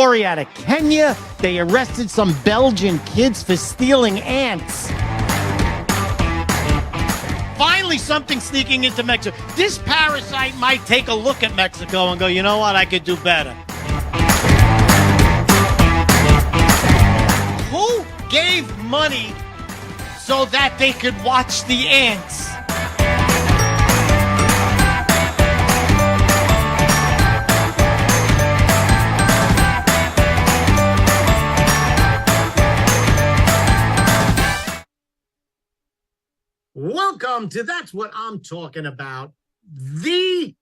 story out of Kenya. They arrested some Belgian kids for stealing ants. Finally, something sneaking into Mexico. This parasite might take a look at Mexico and go, you know what, I could do better. Who gave money so that they could watch the ants? Welcome to That's What I'm Talking About, the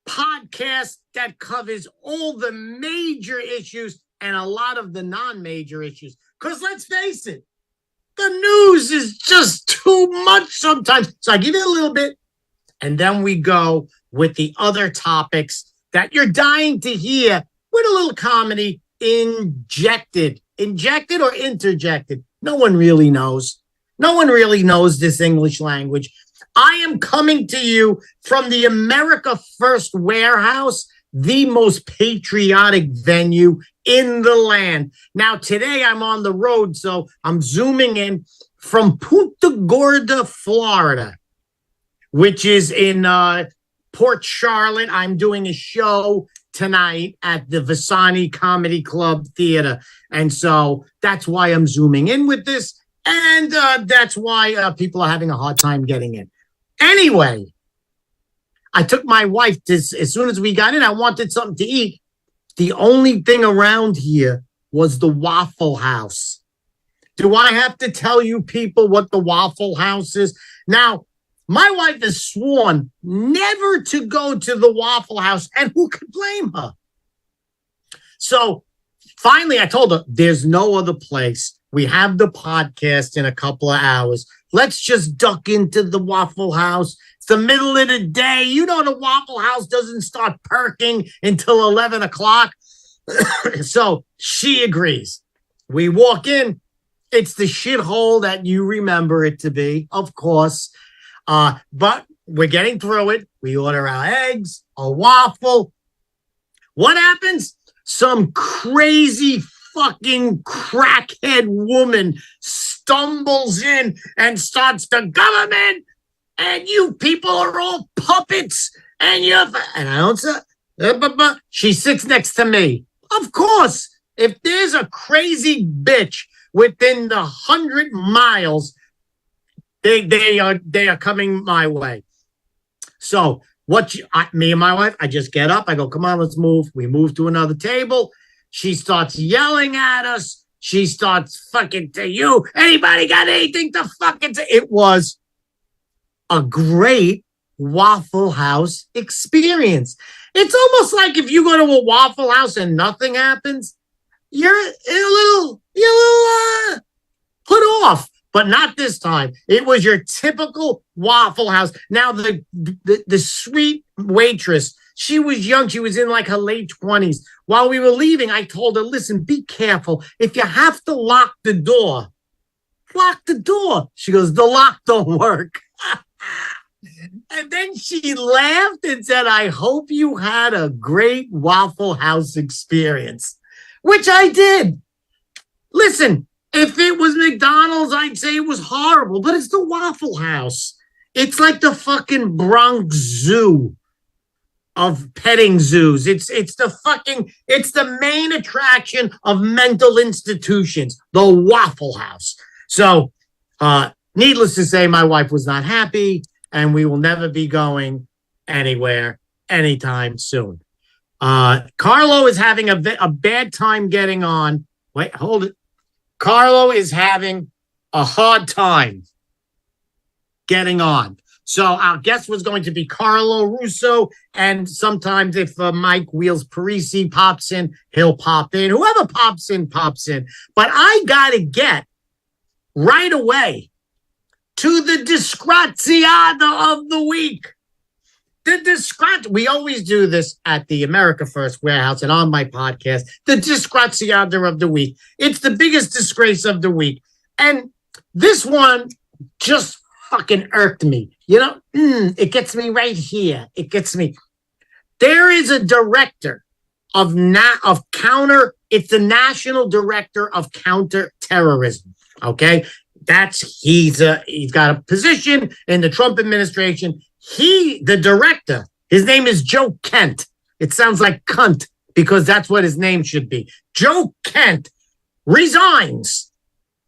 podcast that covers all the major issues and a lot of the non-major issues. Because let's face it, the news is just too much sometimes. So I give you a little bit, and then we go with the other topics that you're dying to hear with a little comedy injected. Injected or interjected? No one really knows. No one really knows this English language. I am coming to you from the America First Warehouse, the most patriotic venue in the land. Now, today I'm on the road, so I'm zooming in from Punta Gorda, Florida, which is in Port Charlotte. I'm doing a show tonight at the Visani Comedy Club Theater. And so that's why I'm zooming in with this. And that's why people are having a hard time getting in. Anyway, I took my wife as soon as we got in, I wanted something to eat. The only thing around here was the Waffle House. Do I have to tell you people what the Waffle House is? Now, my wife has sworn never to go to the Waffle House, and who could blame her? So finally, I told her, there's no other place. We have the podcast in a couple of hours. Let's just duck into the Waffle House. It's the middle of the day. You know the Waffle House doesn't start perking until 11 o'clock. So she agrees. We walk in. It's the shithole that you remember it to be, of course. But we're getting through it. We order our eggs, a waffle. What happens? Some crazy fucking crackhead woman stumbles in and starts the government, and you people are all puppets, and I don't say, but she sits next to me. Of course, if there's a crazy bitch within the 100 miles, they are coming my way. So me and my wife, I just get up, I go, come on, let's move. We move to another table. She starts yelling at us. She starts fucking to you. Anybody got anything to fucking say? It was a great Waffle House experience. It's almost like if you go to a Waffle House and nothing happens, you're a little put off. But not this time. It was your typical Waffle House. Now, the sweet waitress, she was young. She was in like her late 20s. While we were leaving, I told her, listen, be careful. If you have to lock the door, lock the door. She goes, the lock don't work. And then she laughed and said, I hope you had a great Waffle House experience, which I did. Listen, if it was McDonald's, I'd say it was horrible, but it's the Waffle House. It's like the fucking Bronx Zoo of petting zoos. It's the main attraction of mental institutions, the Waffle House. So, needless to say, my wife was not happy, and we will never be going anywhere anytime soon. Carlo is having a bad time getting on. Wait, hold it. Carlo is having a hard time getting on. So our guest was going to be Carlo Russo, and sometimes if Mike Wheels Parisi pops in, he'll pop in. Whoever pops in, pops in. But I got to get right away to the Disgraziata of the week. We always do this at the America First Warehouse and on my podcast, the Disgraziata of the week. It's the biggest disgrace of the week. And this one just fucking irked me. You know, it gets me right here. It gets me. There is a director of counterintelligence It's the National Director of Counterterrorism. Okay, he's got a position in the Trump administration. The director, his name is Joe Kent. It sounds like cunt because that's what his name should be. Joe Kent resigns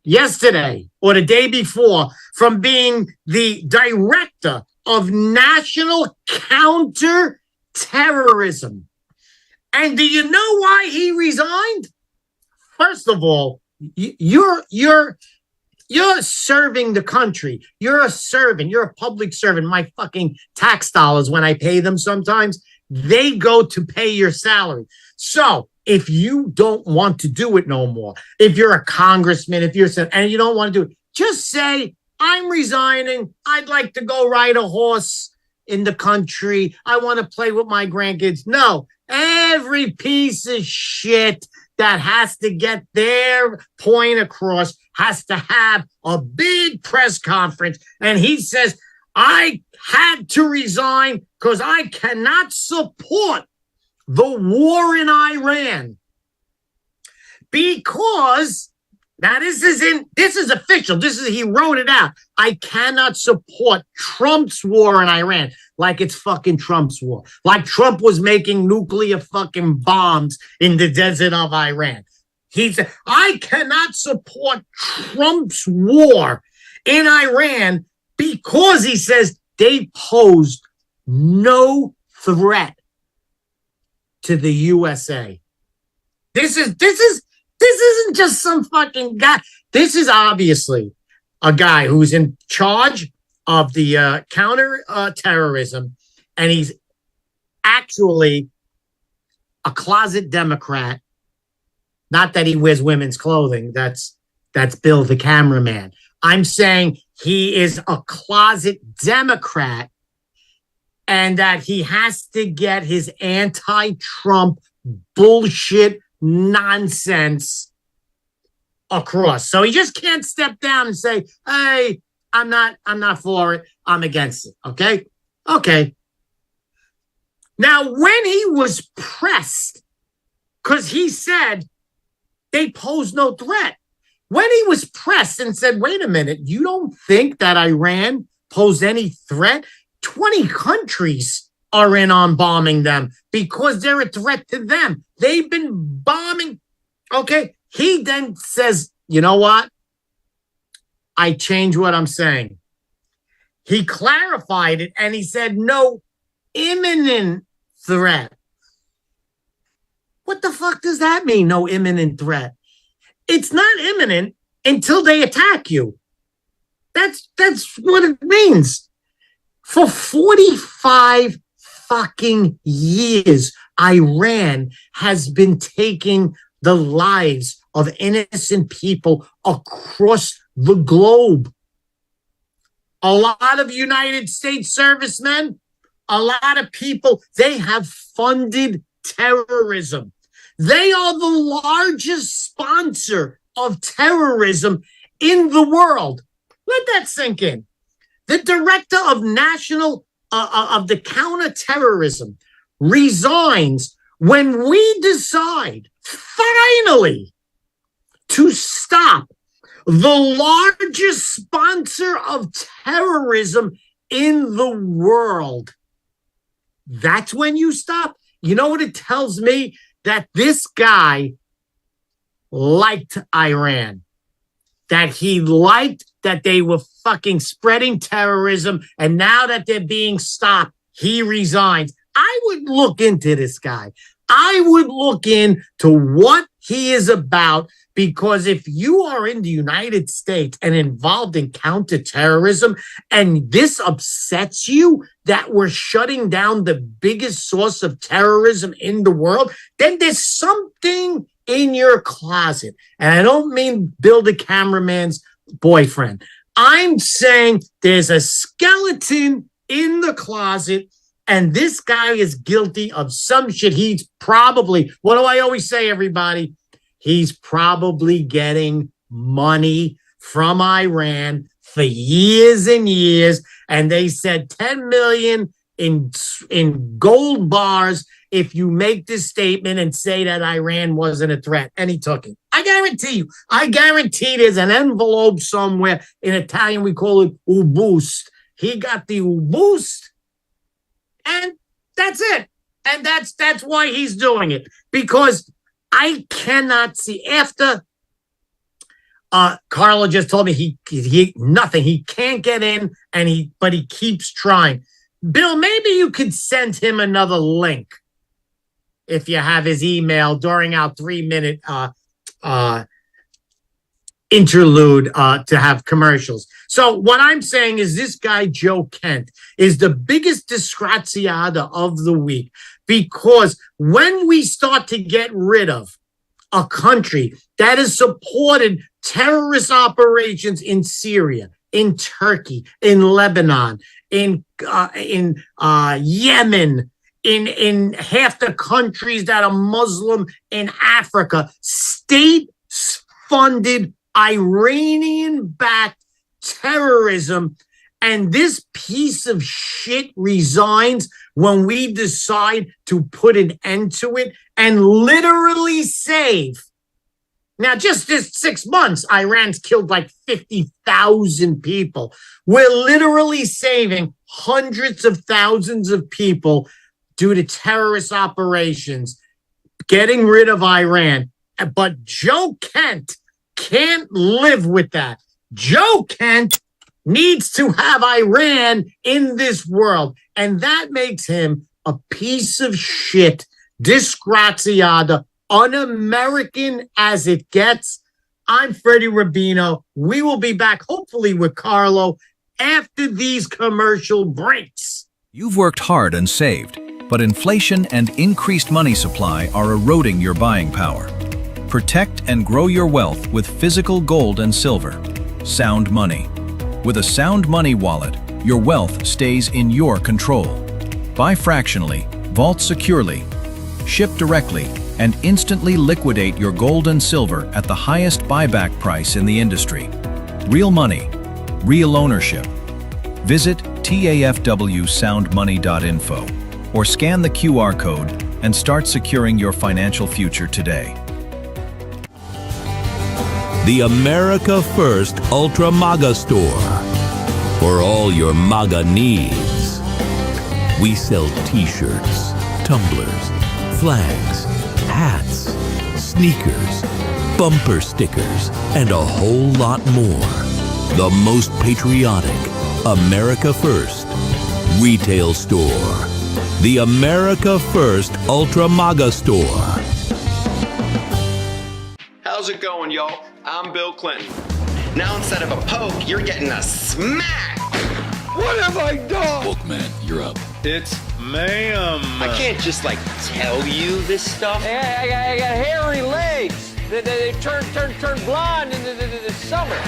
yesterday or the day before from being the director of national counterterrorism. And do you know why he resigned? First of all, you're serving the country. You're a servant. You're a public servant. My fucking tax dollars, when I pay them sometimes, they go to pay your salary. So if you don't want to do it no more, if you're a congressman, and you don't want to do it, just say, I'm resigning. I'd like to go ride a horse in the country. I want to play with my grandkids. No, every piece of shit that has to get their point across has to have a big press conference. And he says, I had to resign because I cannot support the war in Iran. Because now this is official. He wrote it out. I cannot support Trump's war in Iran. Like it's fucking Trump's war. Like Trump was making nuclear fucking bombs in the desert of Iran. He said, I cannot support Trump's war in Iran because he says they posed no threat to the USA. This isn't just some fucking guy. This is obviously a guy who's in charge of the counter-terrorism, and he's actually a closet Democrat. Not that he wears women's clothing. That's Bill the cameraman. I'm saying he is a closet Democrat and that he has to get his anti-Trump bullshit nonsense across. So he just can't step down and say, hey, I'm not for it. I'm against it. Okay. Okay. Now, when he was pressed, because he said they pose no threat. When he was pressed and said, wait a minute, you don't think that Iran posed any threat? 20 countries are in on bombing them because they're a threat to them. They've been bombing. Okay. He then says, you know what? I changed what I'm saying. He clarified it and he said, no imminent threat. What the fuck does that mean? No imminent threat. It's not imminent until they attack you. That's what it means. For 45 fucking years, Iran has been taking the lives of innocent people across the globe. A lot of United States servicemen, a lot of people, they have funded terrorism. They are the largest sponsor of terrorism in the world. Let that sink in. The director of the counterterrorism resigns when we decide finally to stop the largest sponsor of terrorism in the world. That's when you stop. You know what it tells me? That this guy liked Iran. That he liked that they were fucking spreading terrorism. And now that they're being stopped, he resigns. I would look into this guy. I would look into what he is about, because if you are in the United States and involved in counterterrorism and this upsets you that we're shutting down the biggest source of terrorism in the world, then there's something in your closet. And I don't mean Bill the cameraman's boyfriend. I'm saying there's a skeleton in the closet. And this guy is guilty of some shit. He's probably, what do I always say, everybody? He's probably getting money from Iran for years and years. And they said 10 million in gold bars if you make this statement and say that Iran wasn't a threat. And he took it. I guarantee there's an envelope somewhere. In Italian, we call it ubust. He got the ubust, and that's it. And that's why he's doing it. Because I cannot see, after Carlo just told me he nothing. He can't get in, but he keeps trying. Bill, maybe you could send him another link if you have his email during our 3-minute interlude to have commercials. So what I'm saying is this guy, Joe Kent, is the biggest disgraziata of the week, because when we start to get rid of a country that has supported terrorist operations in Syria, in Turkey, in Lebanon, in Yemen, in half the countries that are Muslim in Africa, state-funded Iranian-backed terrorism, and this piece of shit resigns when we decide to put an end to it and literally save. Now, just this 6 months, Iran's killed like 50,000 people. We're literally saving hundreds of thousands of people due to terrorist operations, getting rid of Iran. But Joe Kent can't live with that. Joe Kent needs to have Iran in this world, and that makes him a piece of shit, disgraziata, un-American as it gets. I'm Freddie Rubino. We will be back, hopefully with Carlo, after these commercial breaks. You've worked hard and saved, but inflation and increased money supply are eroding your buying power. Protect and grow your wealth with physical gold and silver. Sound Money. With a Sound Money wallet, your wealth stays in your control. Buy fractionally, vault securely, ship directly, and instantly liquidate your gold and silver at the highest buyback price in the industry. Real money, real ownership. Visit tafwsoundmoney.info or scan the QR code and start securing your financial future today. The America First Ultra MAGA Store. For all your MAGA needs. We sell t-shirts, tumblers, flags, hats, sneakers, bumper stickers, and a whole lot more. The most patriotic America First retail store. The America First Ultra MAGA Store. How's it going, y'all? I'm Bill Clinton. Now instead of a poke, you're getting a smack. What have I done? Bookman, you're up. It's ma'am. I can't just tell you this stuff. Hey, I got hairy legs. They turn blonde in the summer.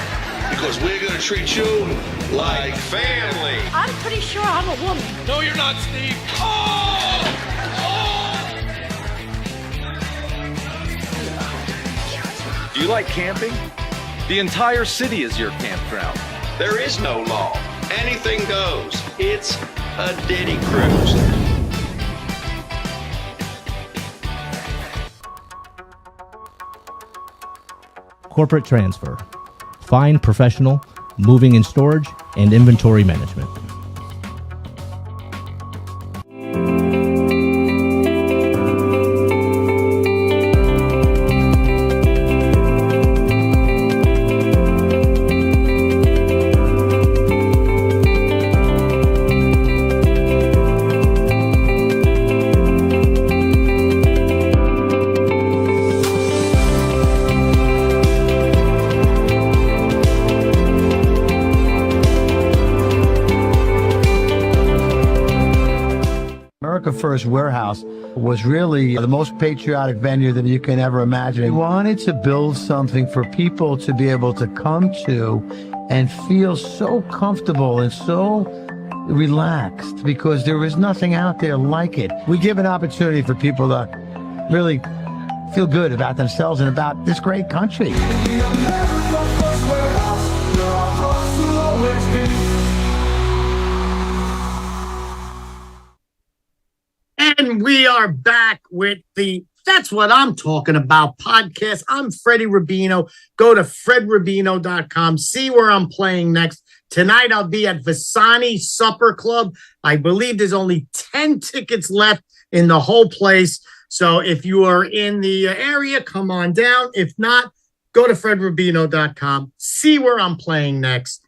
Because we're gonna treat you like family. I'm pretty sure I'm a woman. No, you're not, Steve. Oh! Do you like camping? The entire city is your campground. There is no law. Anything goes. It's a ditty cruise. Corporate transfer. Fine professional, moving and storage, and inventory management. America First Warehouse was really the most patriotic venue that you can ever imagine. We wanted to build something for people to be able to come to and feel so comfortable and so relaxed, because there is nothing out there like it. We give an opportunity for people to really feel good about themselves and about this great country. And we are back with the That's What I'm Talking About podcast. I'm Freddie Rubino. Go to fredrubino.com. See where I'm playing next. Tonight I'll be at Visani Supper Club. I believe there's only 10 tickets left in the whole place. So if you are in the area, come on down. If not, go to fredrubino.com. See where I'm playing next.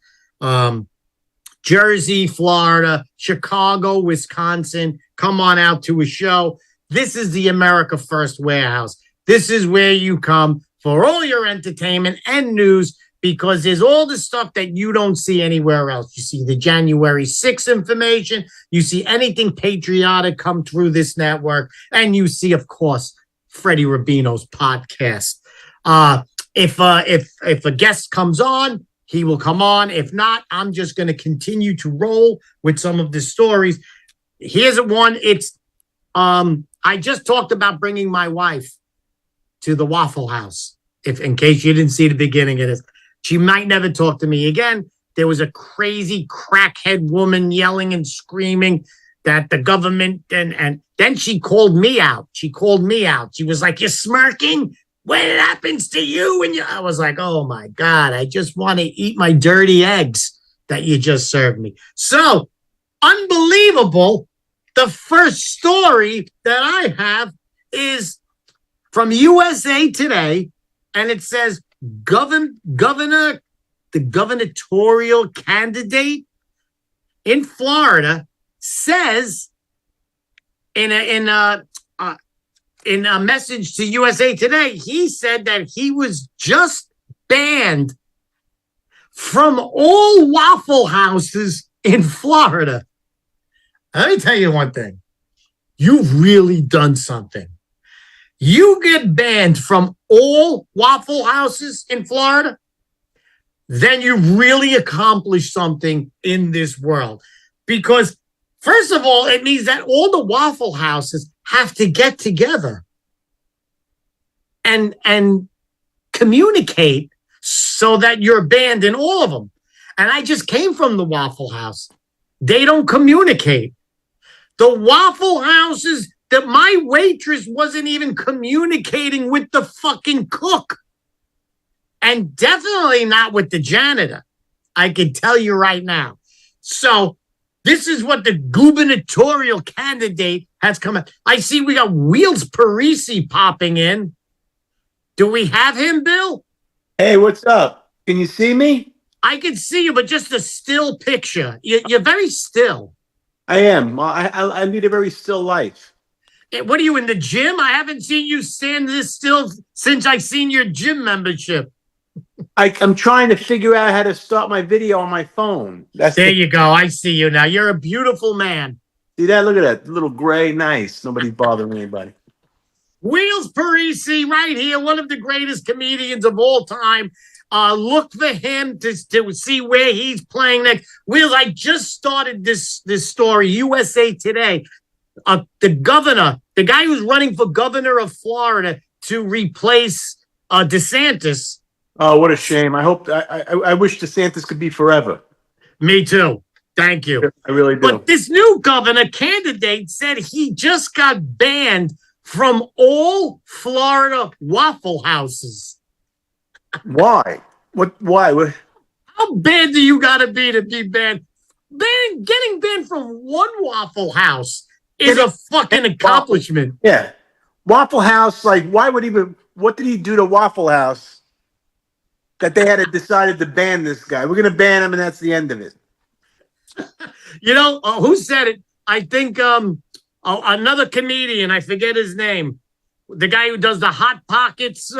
Jersey, Florida, Chicago, Wisconsin. Come on out to a show. This is the America First Warehouse. This is where you come for all your entertainment and news, because there's all the stuff that you don't see anywhere else. You see the January 6th information. You see anything patriotic come through this network. And you see, of course, Freddie Rubino's podcast. If a guest comes on, he will come on. If not, I'm just going to continue to roll with some of the stories. Here's one. It's I just talked about bringing my wife to the Waffle House. If in case you didn't see the beginning of this, she might never talk to me again. There was a crazy crackhead woman yelling and screaming that the government and then she called me out. She called me out. She was like, "You're smirking? What happens to you?" And I was like, "Oh my God, I just want to eat my dirty eggs that you just served me." So unbelievable. The first story that I have is from USA Today, and it says the gubernatorial candidate in Florida says in a message to USA Today, he said that he was just banned from all Waffle Houses in Florida. Let me tell you one thing. You've really done something. You get banned from all Waffle Houses in Florida, then you really accomplished something in this world. Because, first of all, it means that all the Waffle Houses have to get together and communicate so that you're banned in all of them. And I just came from the Waffle House. They don't communicate. The Waffle Houses, that my waitress wasn't even communicating with the fucking cook. And definitely not with the janitor. I can tell you right now. So this is what the gubernatorial candidate has come out. I see we got Wheels Parisi popping in. Do we have him, Bill? Hey, what's up? Can you see me? I can see you, but just a still picture. You're very still. I am. I lead a very still life. What are you, in the gym? I haven't seen you stand this still since I seen your gym membership. I'm trying to figure out how to start my video on my phone. There you go. I see you now. You're a beautiful man. See that? Look at that. Little gray. Nice. Nobody's bothering anybody. Wheels Parisi right here. One of the greatest comedians of all time. Look for him to see where he's playing next. Wheels, I just started this story. USA Today. The governor, the guy who's running for governor of Florida to replace DeSantis. Oh, what a shame. I wish DeSantis could be forever. Me too. Thank you. I really do. But this new governor candidate said he just got banned from all Florida Waffle Houses. Why? Why? How bad do you got to be banned? Getting banned from one Waffle House is a fucking accomplishment. Yeah. Waffle House, like, what did he do to Waffle House that they had decided to ban this guy? We're going to ban him, and that's the end of it. You know, who said it? I think another comedian, I forget his name, the guy who does the Hot Pockets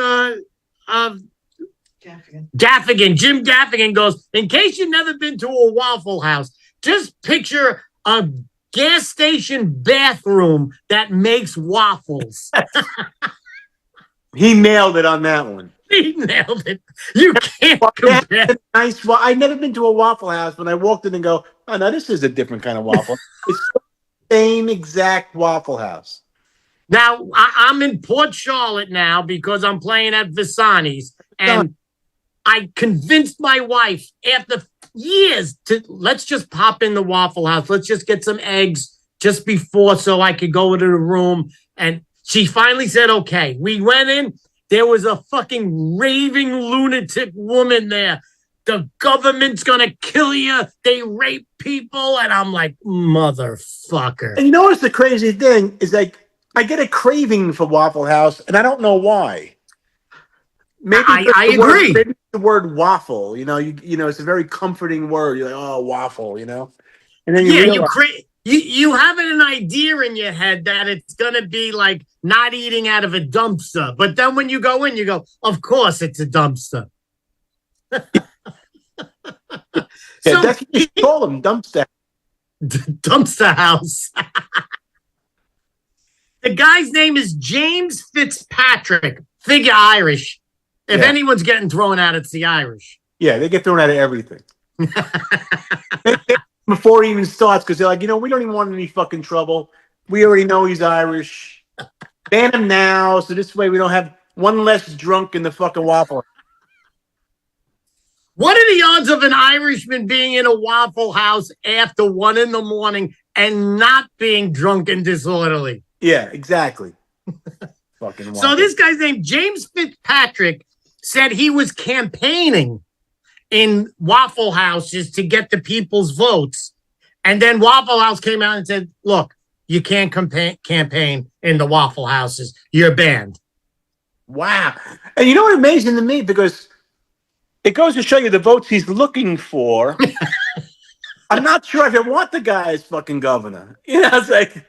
Gaffigan. Jim Gaffigan goes, in case you've never been to a Waffle House, just picture a gas station bathroom that makes waffles. He nailed it on that one. He nailed it. You can't compare. Nice. Well, I've never been to a Waffle House. When I walked in and go, oh, no, this is a different kind of waffle. It's the same exact Waffle House. Now, I'm in Port Charlotte now because I'm playing at Visani's. And I convinced my wife after years to let's just pop in the Waffle House. Let's just get some eggs just before so I could go into the room. And she finally said, okay. We went in. There was a fucking raving lunatic woman there. The government's going to kill you. They rape people. And I'm like, motherfucker. And you know what's the crazy thing is, like, I get a craving for Waffle House, and I don't know why. Maybe I agree. Maybe the word waffle, you know, it's a very comforting word. You're like, oh, waffle, you know? And then you have an idea in your head that it's going to be like not eating out of a dumpster. But then when you go in, you go, of course it's a dumpster. Yeah, that's what you call them, dumpster. Dumpster house. The guy's name is James Fitzpatrick. Figure Irish. If anyone's getting thrown out, it's the Irish. Yeah, they get thrown out of everything. Before he even starts, because they're like, you know, we don't even want any fucking trouble. We already know he's Irish. Ban him now, so this way we don't have one less drunk in the fucking Waffle. What are the odds of an Irishman being in a Waffle House after 1 a.m. and not being drunk and disorderly? Yeah, exactly. Fucking so this guy's named James Fitzpatrick said he was campaigning in Waffle Houses to get the people's votes. And then Waffle House came out and said, look, you can't campaign in the Waffle Houses. You're banned. Wow. And you know what's amazing to me? Because it goes to show you the votes he's looking for. I'm not sure if I want the guy as fucking governor. You know, it's like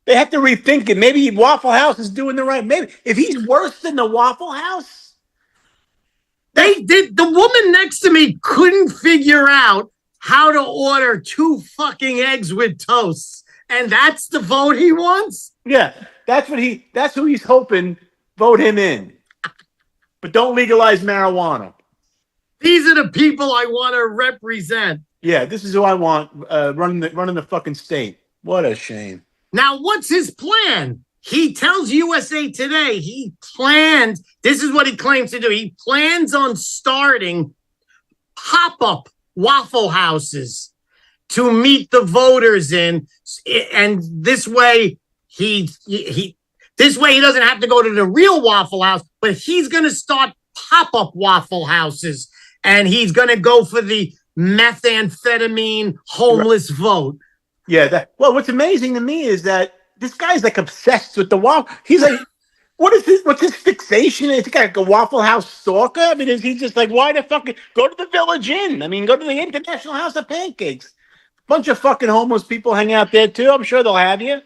they have to rethink it. Maybe Waffle House is doing the right. Maybe if he's worse than the Waffle House. The woman next to me couldn't figure out how to order 2 fucking eggs with toast. And that's the vote he wants? Yeah, that's who he's hoping vote him in. But don't legalize marijuana. These are the people I want to represent. Yeah, this is who I want running the fucking state. What a shame. Now, what's his plan? He tells USA Today this is what he claims to do. He plans on starting pop-up Waffle Houses to meet the voters in. And this way, he doesn't have to go to the real Waffle House, but he's going to start pop-up Waffle Houses. And he's going to go for the methamphetamine homeless vote. Yeah. What's amazing to me is that this guy's like obsessed with the waffle. He's like, what's his fixation? Is he like a Waffle House stalker? I mean, is he just like, why the fuck go to the Village Inn? I mean, go to the International House of Pancakes. Bunch of fucking homeless people hang out there too. I'm sure they'll have you.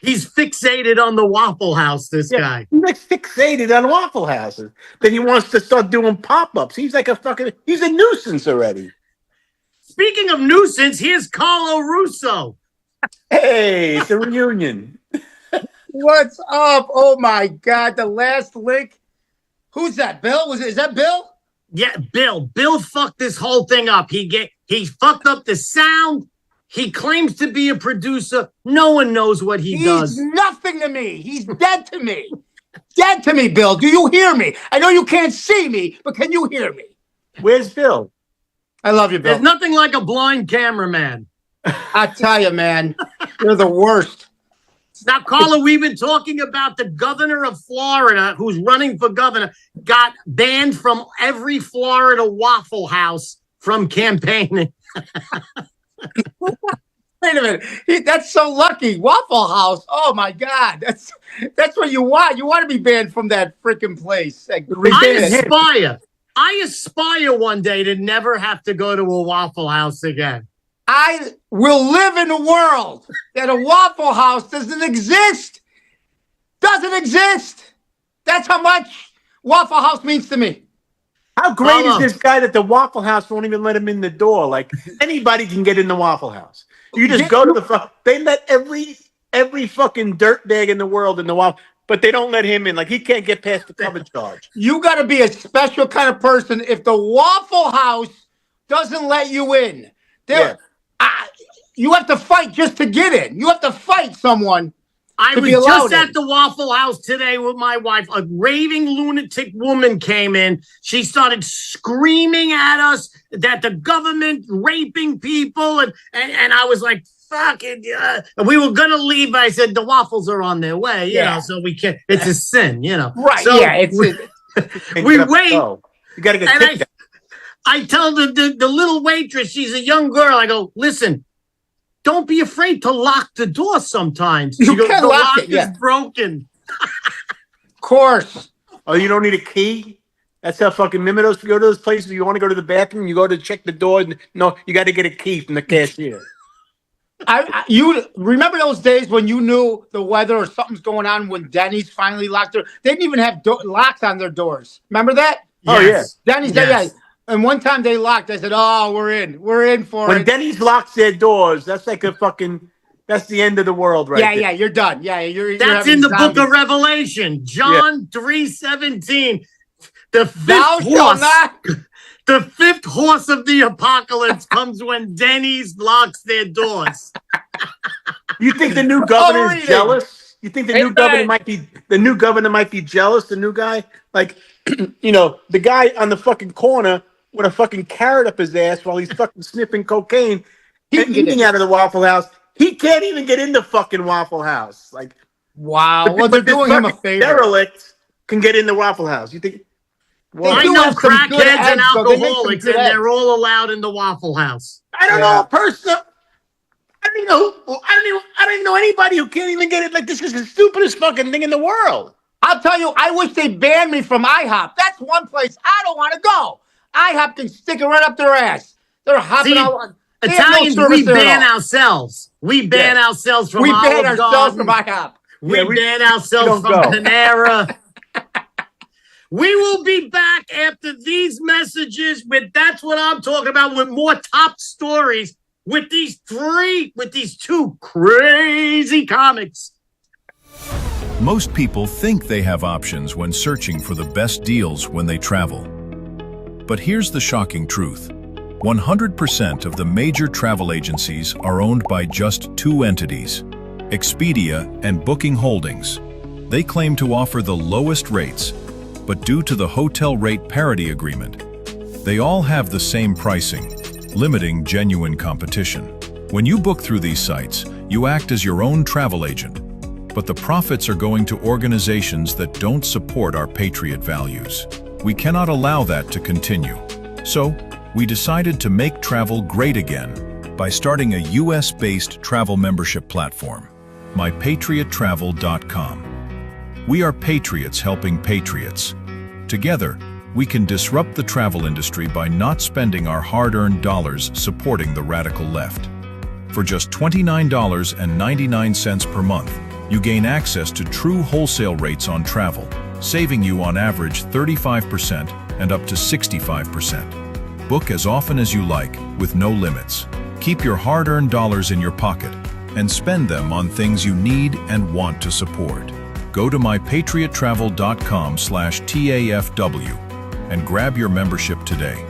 He's fixated on the Waffle House, this guy. He's like fixated on Waffle Houses. Then he wants to start doing pop-ups. He's like he's a nuisance already. Speaking of nuisance, here's Carlo Russo. Hey, it's a reunion. What's up? Oh my God, the last link. Who's that? Bill? Is that Bill? Yeah, Bill. Bill fucked this whole thing up. He fucked up the sound. He claims to be a producer. No one knows what he does. He's nothing to me. He's dead to me. Dead to me, Bill. Do you hear me? I know you can't see me, but can you hear me? Where's Bill? I love you, Bill. There's nothing like a blind cameraman. I tell you, man, you're the worst. Now, Carla, we've been talking about the governor of Florida, who's running for governor, got banned from every Florida Waffle House from campaigning. Wait a minute. That's so lucky. Waffle House. Oh, my God. That's what you want. You want to be banned from that freaking place. I aspire one day to never have to go to a Waffle House again. I will live in a world that a Waffle House doesn't exist. Doesn't exist. That's how much Waffle House means to me. How great is this guy that the Waffle House won't even let him in the door? Like, anybody can get in the Waffle House. You just go to the they let every fucking dirtbag in the world in the Waffle, but they don't let him in. Like, he can't get past the cover charge. You got to be a special kind of person if the Waffle House doesn't let you in. You have to fight just to get in. You have to fight someone. I was just at the Waffle House today with my wife. A raving lunatic woman came in. She started screaming at us that the government raping people. And I was like, fucking, and we were gonna leave. But I said the waffles are on their way, you know, so we can't. It's a sin, you know. Right? So yeah, we wait. You gotta get tipped. I tell the little waitress, she's a young girl. I go, listen, don't be afraid to lock the door sometimes. She goes, the lock is broken. Of course. Oh, you don't need a key? That's how fucking Mimidos go to those places. You want to go to the bathroom, you go to check the door. No, you got to get a key from the cashier. You remember those days when you knew the weather or something's going on when Denny's finally locked their. They didn't even have locks on their doors. Remember that? Oh yeah, Denny's. Yeah. And one time they locked. I said, "Oh, we're in for it." When Denny's locks their doors, that's like a fucking. That's the end of the world, right? Yeah, you're done. Yeah, you're. That's in the book of Revelation, John 3:17. The fifth horse of the apocalypse comes when Denny's locks their doors. You think the new governor is jealous? You think the new governor might be jealous? The new guy, like, the guy on the fucking corner with a fucking carrot up his ass while he's fucking sniffing cocaine and eating out of the Waffle House. He can't even get in the fucking Waffle House. Like, wow. Well, they're doing him a favor. Derelict can get in the Waffle House. You think? Well, I know crackheads and alcoholics, and they're all allowed in the Waffle House. I don't know a person. I don't even know anybody who can't even get it. Like, this is the stupidest fucking thing in the world. I'll tell you, I wish they banned me from IHOP. That's one place I don't want to go. IHOP can stick it right up their ass. They're hopping out. Italians, we ban ourselves. We ban ourselves from Olive Garden. We ban ourselves from IHOP. We ban ourselves from Panera. We will be back after these messages with That's What I'm Talking About, with more top stories with these two crazy comics. Most people think they have options when searching for the best deals when they travel. But here's the shocking truth. 100% of the major travel agencies are owned by just two entities, Expedia and Booking Holdings. They claim to offer the lowest rates, but due to the hotel rate parity agreement, they all have the same pricing, limiting genuine competition. When you book through these sites, you act as your own travel agent, but the profits are going to organizations that don't support our patriot values. We cannot allow that to continue. So, we decided to make travel great again by starting a US-based travel membership platform, mypatriottravel.com. We are patriots helping patriots. Together, we can disrupt the travel industry by not spending our hard-earned dollars supporting the radical left. For just $29.99 per month, you gain access to true wholesale rates on travel, saving you on average 35% and up to 65%. Book as often as you like, with no limits. Keep your hard-earned dollars in your pocket and spend them on things you need and want to support. Go to mypatriottravel.com/TAFW and grab your membership today.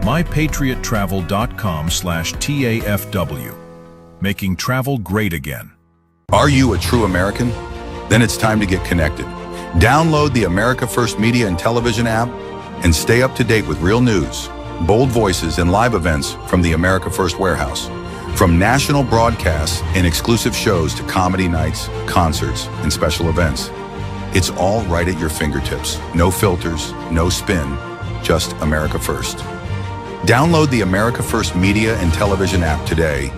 mypatriottravel.com/TAFW, making travel great again. Are you a true American? Then it's time to get connected. Download the America First Media and Television app and stay up to date with real news, bold voices, and live events from the America First Warehouse. From national broadcasts and exclusive shows to comedy nights, concerts, and special events. It's all right at your fingertips. No filters, no spin, just America First. Download the America First Media and Television app today